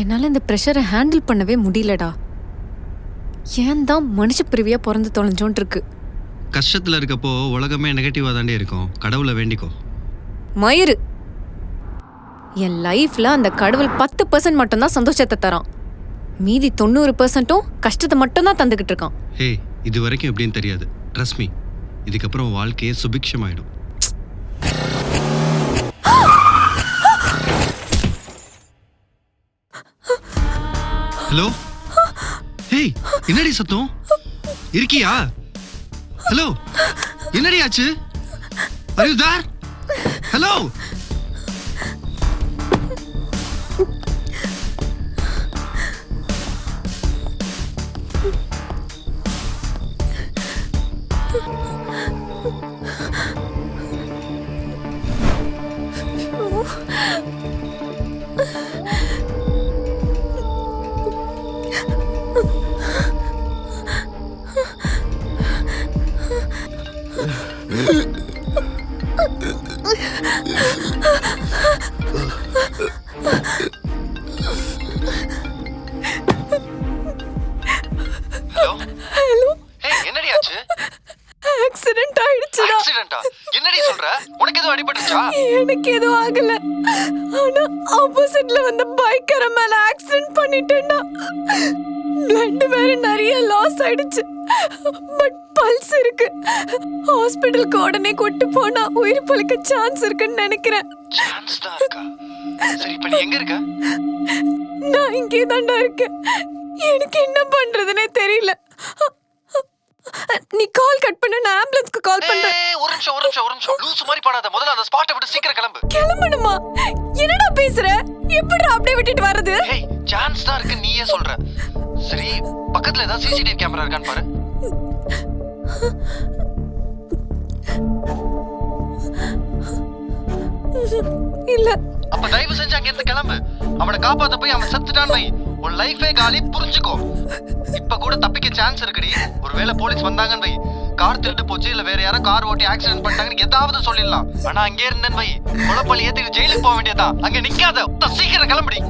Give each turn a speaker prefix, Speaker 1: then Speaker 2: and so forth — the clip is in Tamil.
Speaker 1: என்னால இந்த ப்ரெஷரை ஹேண்டில் பண்ணவே முடியலடா. ஏன் தான் மனுஷ பிரிவியா பிறந்து தொலைஞ்சோன் இருக்கு.
Speaker 2: கஷ்டத்துல இருக்கப்போ உலகமே நெகட்டிவா தாண்டே இருக்கும். கடவுளை வேண்டிக்கோ.
Speaker 1: மயிறு, என் லைஃப்ல அந்த கடவுள் 10% மட்டும்தான் சந்தோஷத்தை தரான். மீதி 90%ம் கஷ்டத்தை மட்டும் தான் தந்துகிட்டு இருக்கான்.
Speaker 2: ஹே, இது வரைக்கும் எப்படின்னு தெரியாது. ட்ரஸ்ட் மீ, இதுக்கப்புறம் வாழ்க்கையே சுபிக்ஷமாயிடும். ஹலோ, ஹே, என்னடி சத்தம்? இருக்கியா? ஹலோ, என்னடி ஆச்சு? Are you there? Hello. Hello
Speaker 1: hello,
Speaker 2: hey, என்னடி ஆச்சு?
Speaker 1: ஆக்சிடென்ட் ஆயிடுச்சுடா.
Speaker 2: ஆக்சிடென்ட்டா? என்னடி சொல்ற? உனக்கு எதுவும் அடிபட்டுச்சா?
Speaker 1: எனக்கு எதுவும் ஆகல. ஆனா ஆப்போசிட்ல வந்த பைக்கர மேல ஆக்சிடென்ட் பண்ணிட்டேன்டா. பிளட் வேற நிறைய லாஸ் ஆயிடுச்சு. பட் பல்ஸ் இருக்கு. ஹாஸ்பிடலுக்கு உடனே கூட்டு போனா உயிர் பழைக்க சான்ஸ் இருக்குன்னு நினைக்கிறேன்.
Speaker 2: சான்ஸ் தான் இருக்கா? சரி, இப்ப நீ எங்க இருக்க?
Speaker 1: நான் இங்கே தான்டா இருக்கேன். எனக்கு என்ன பண்றதுனே தெரியல. நீ கால் கட் பண்ண, நான் ஆம்புலன்ஸ்க்கு கால் பண்றேன்.
Speaker 2: ஒரு நிமிஷம். லூசு மாதிரி பண்ணாத. முதல்ல அந்த ஸ்பாட்டை விட்டு சீக்கிரம் கிளம்பு.
Speaker 1: கிளம்பணுமா? என்னடா பேசுற? எப்படிடா அப்படியே விட்டுட்டு வர்றது?
Speaker 2: ஹேய், சான்ஸ் தான் இருக்கு நீயே சொல்ற. சரி, பக்கத்துல ஏதாவது சிசிடிவி கேமரா இருக்கான்னு பாரு.
Speaker 1: இல்ல.
Speaker 2: அப்ப தயவு செஞ்சு அங்க இருந்து கிளம்பு. அவனை காப்பாத்த போய் அவன் செத்துட்டான் வை, உன் லைஃபே காலி, புரிஞ்சுக்கோ. இப்ப கூட தப்பிக்க சான்ஸ் இருக்குடி. ஒருவேளை போலீஸ் வந்தாங்கன்னு வை, கார் திருட்டு போச்சு இல்ல வேற யாரோ கார் ஓட்டி ஆக்சிடென்ட் பண்ணிட்டாங்கன்னு ஏதாவது சொல்லிடலாம். ஆனா அங்கே இருந்தேன்னு வை, கொலைப்பள்ளி ஏத்திட்டு ஜெயிலுக்கு போக வேண்டியதான். அங்க நிக்காத, சீக்கிரம் கிளம்புடி.